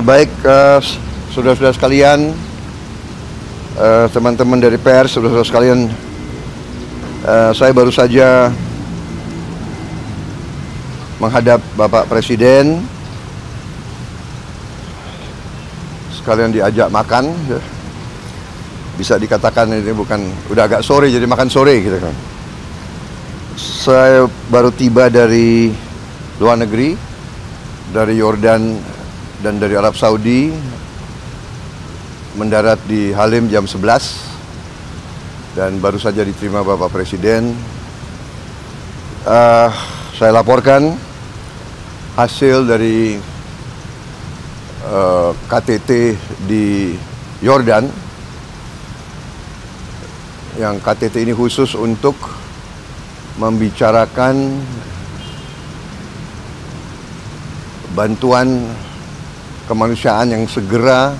Baik, saudara-saudara sekalian, teman-teman dari pers, saudara-saudara sekalian, saya baru saja menghadap Bapak Presiden, sekalian diajak makan. Bisa dikatakan ini udah agak sore, jadi makan sore gitu kan. Saya baru tiba dari luar negeri, dari Yordan dan dari Arab Saudi, mendarat di Halim jam 11 dan baru saja diterima Bapak Presiden. Saya laporkan hasil dari KTT di Yordan, yang KTT ini khusus untuk membicarakan bantuan kemanusiaan yang segera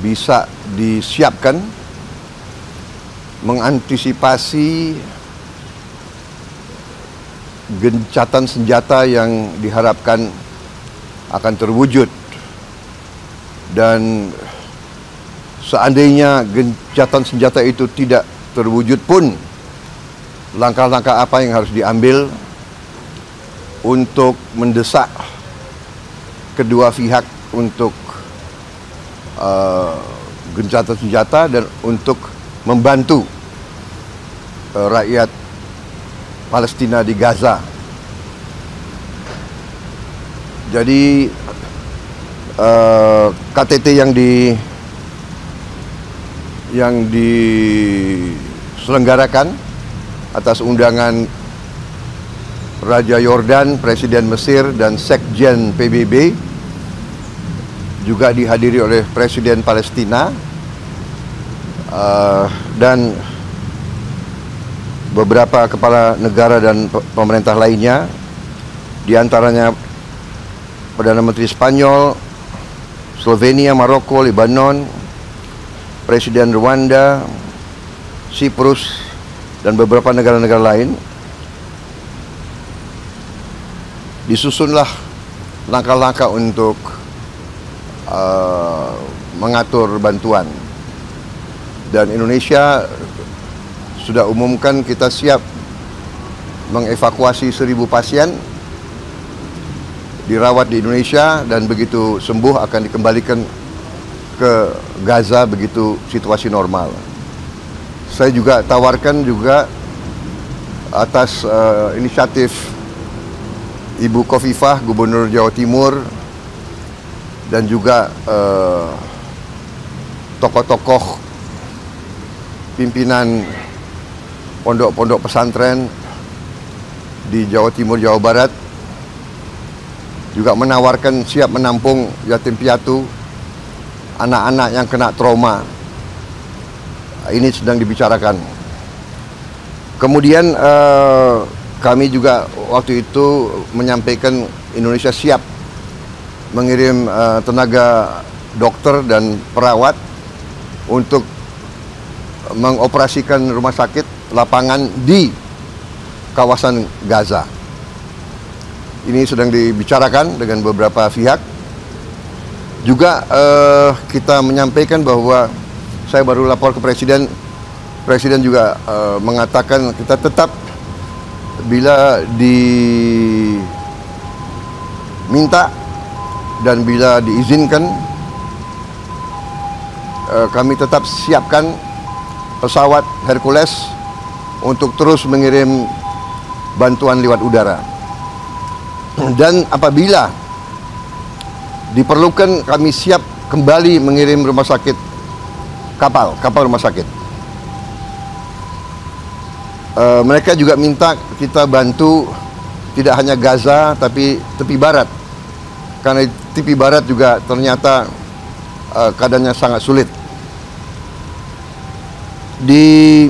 bisa disiapkan, mengantisipasi gencatan senjata yang diharapkan akan terwujud. Dan seandainya gencatan senjata itu tidak terwujud pun, langkah-langkah apa yang harus diambil untuk mendesak kedua pihak untuk gencatan senjata dan untuk membantu rakyat Palestina di Gaza. Jadi KTT yang diselenggarakan atas undangan Raja Yordan, Presiden Mesir, dan Sekjen PBB, juga dihadiri oleh Presiden Palestina dan beberapa kepala negara dan pemerintah lainnya, diantaranya Perdana Menteri Spanyol, Slovenia, Maroko, Lebanon, Presiden Rwanda, Siprus, dan beberapa negara-negara lain. Disusunlah langkah-langkah untuk mengatur bantuan, dan Indonesia sudah umumkan kita siap mengevakuasi 1.000 pasien dirawat di Indonesia, dan begitu sembuh akan dikembalikan ke Gaza begitu situasi normal. Saya juga tawarkan juga atas inisiatif Ibu Khofifah, Gubernur Jawa Timur, dan juga tokoh-tokoh pimpinan pondok-pondok pesantren di Jawa Timur, Jawa Barat, juga menawarkan siap menampung yatim piatu, anak-anak yang kena trauma. Ini sedang dibicarakan. Kemudian kami juga waktu itu menyampaikan Indonesia siap mengirim tenaga dokter dan perawat untuk mengoperasikan rumah sakit lapangan di kawasan Gaza. Ini sedang dibicarakan dengan beberapa pihak. Juga kita menyampaikan bahwa saya baru lapor ke Presiden. Presiden juga mengatakan kita tetap, bila diminta dan bila diizinkan, kami tetap siapkan pesawat Hercules untuk terus mengirim bantuan lewat udara. Dan apabila diperlukan, kami siap kembali mengirim rumah sakit, kapal rumah sakit. Mereka juga minta kita bantu tidak hanya Gaza tapi tepi barat, karena tepi barat juga ternyata keadaannya sangat sulit. Di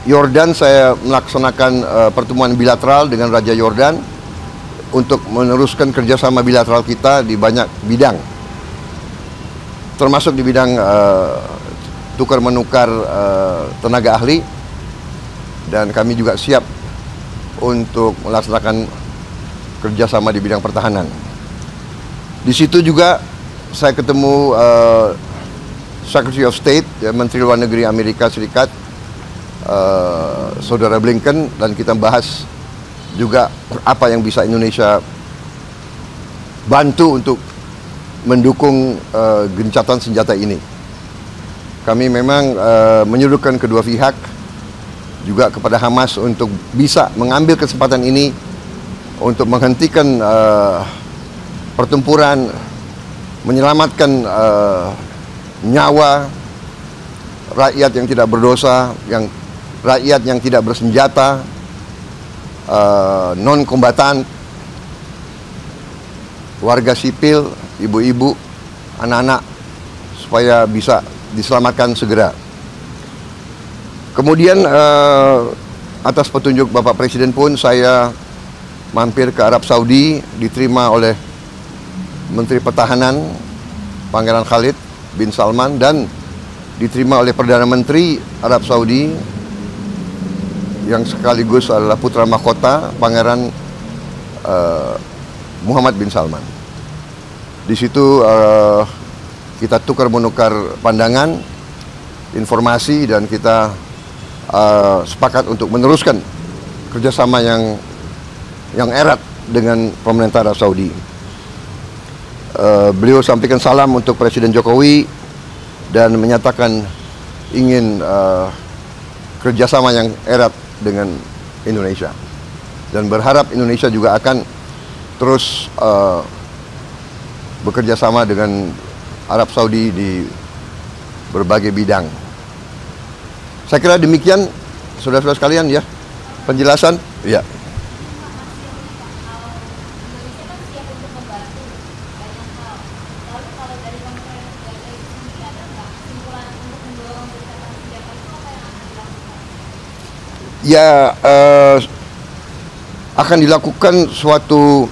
Yordan saya melaksanakan pertemuan bilateral dengan Raja Yordan untuk meneruskan kerjasama bilateral kita di banyak bidang, termasuk di bidang tukar menukar tenaga ahli. Dan kami juga siap untuk melaksanakan kerjasama di bidang pertahanan. Di situ juga saya ketemu Secretary of State, ya, Menteri Luar Negeri Amerika Serikat, Saudara Blinken, dan kita bahas juga apa yang bisa Indonesia bantu untuk mendukung gencatan senjata ini. Kami memang menyuruhkan kedua pihak juga kepada Hamas untuk bisa mengambil kesempatan ini untuk menghentikan pertempuran, menyelamatkan nyawa rakyat yang tidak berdosa, rakyat yang tidak bersenjata, non-kombatan, warga sipil, ibu-ibu, anak-anak, supaya bisa diselamatkan segera. Kemudian atas petunjuk Bapak Presiden pun saya mampir ke Arab Saudi, diterima oleh Menteri Pertahanan Pangeran Khalid bin Salman dan diterima oleh Perdana Menteri Arab Saudi yang sekaligus adalah putra mahkota Pangeran Muhammad bin Salman. Di situ kita tukar-menukar pandangan, informasi, dan kita sepakat untuk meneruskan kerjasama yang erat dengan pemerintah Arab Saudi. Beliau sampaikan salam untuk Presiden Jokowi dan menyatakan ingin kerjasama yang erat dengan Indonesia, dan berharap Indonesia juga akan terus bekerja sama dengan Arab Saudi di berbagai bidang. Saya kira demikian, saudara-saudara sekalian, ya, penjelasan. Ya. Ya, akan dilakukan suatu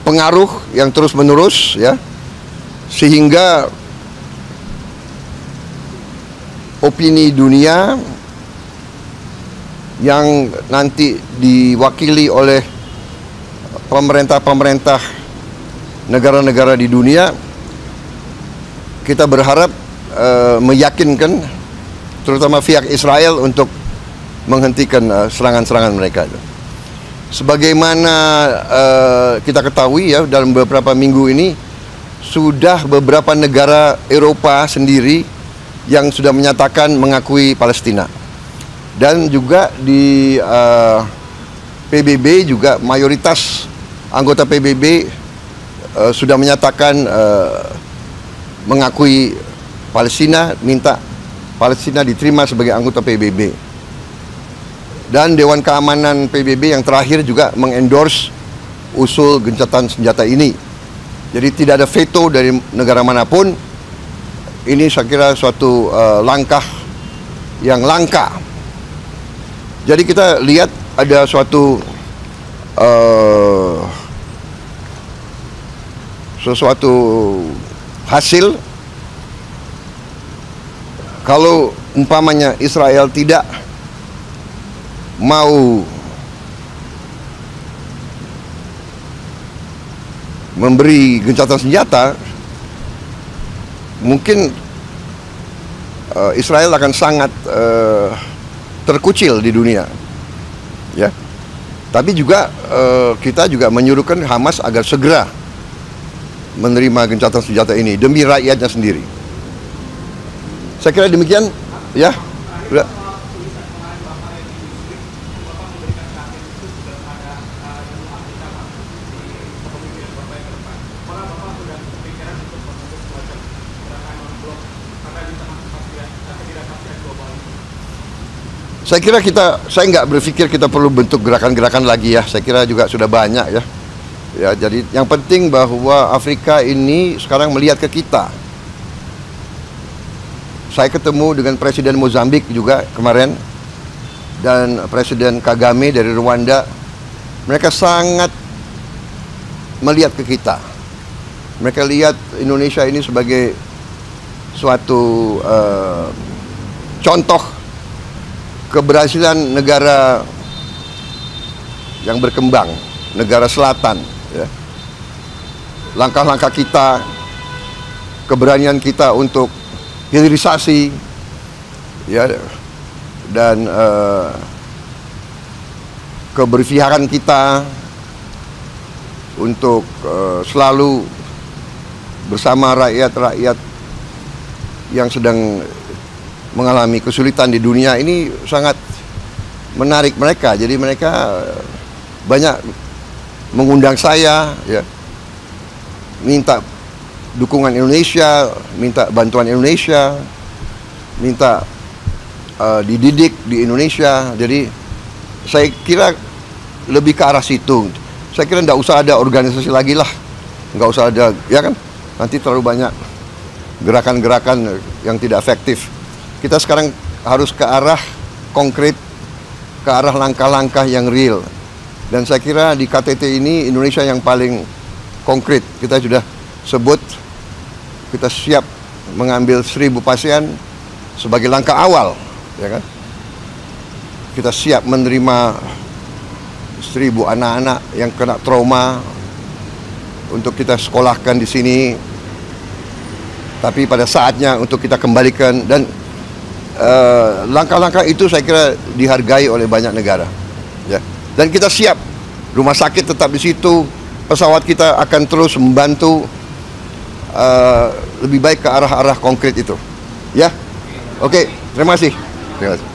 pengaruh yang terus-menerus, ya, sehingga opini dunia yang nanti diwakili oleh pemerintah-pemerintah negara-negara di dunia, kita berharap meyakinkan terutama pihak Israel untuk menghentikan serangan-serangan mereka. Sebagaimana kita ketahui, ya, dalam beberapa minggu ini sudah beberapa negara Eropa sendiri yang sudah menyatakan mengakui Palestina, dan juga di PBB juga mayoritas anggota PBB sudah menyatakan mengakui Palestina, minta Palestina diterima sebagai anggota PBB. Dan Dewan Keamanan PBB yang terakhir juga mengendorse usul gencatan senjata ini. Jadi tidak ada veto dari negara manapun. Ini saya kira suatu langkah yang langka. Jadi kita lihat ada suatu sesuatu hasil. Kalau umpamanya Israel tidak mau memberi gencatan senjata, mungkin Israel akan sangat terkucil di dunia, ya. Tapi juga kita juga menyuruhkan Hamas agar segera menerima gencatan senjata ini demi rakyatnya sendiri. Saya kira demikian, ya. Sudah. Saya kira saya nggak berpikir kita perlu bentuk gerakan-gerakan lagi, ya. Saya kira juga sudah banyak, ya. Ya, jadi yang penting bahwa Afrika ini sekarang melihat ke kita. Saya ketemu dengan Presiden Mozambik juga kemarin, dan Presiden Kagame dari Rwanda. Mereka sangat melihat ke kita. Mereka lihat Indonesia ini sebagai suatu contoh keberhasilan negara yang berkembang, negara selatan, ya. Langkah-langkah kita, keberanian kita untuk hilirisasi, ya, dan keberpihakan kita untuk selalu bersama rakyat-rakyat yang sedang mengalami kesulitan di dunia ini sangat menarik mereka. Jadi mereka banyak mengundang saya, ya, minta dukungan Indonesia, minta bantuan Indonesia, minta dididik di Indonesia. Jadi saya kira lebih ke arah situ. Saya kira nggak usah ada organisasi lagi lah, nggak usah ada, ya kan? Nanti terlalu banyak gerakan-gerakan yang tidak efektif. Kita sekarang harus ke arah konkret, ke arah langkah-langkah yang real. Dan saya kira di KTT ini Indonesia yang paling konkret. Kita sudah sebut, kita siap mengambil 1000 pasien sebagai langkah awal, ya kan? Kita siap menerima 1000 anak-anak yang kena trauma untuk kita sekolahkan di sini. Tapi pada saatnya untuk kita kembalikan, dan langkah-langkah itu saya kira dihargai oleh banyak negara, ya. Dan kita siap, rumah sakit tetap di situ, pesawat kita akan terus membantu lebih baik ke arah-arah konkret itu, ya. Oke, terima kasih. Terima kasih.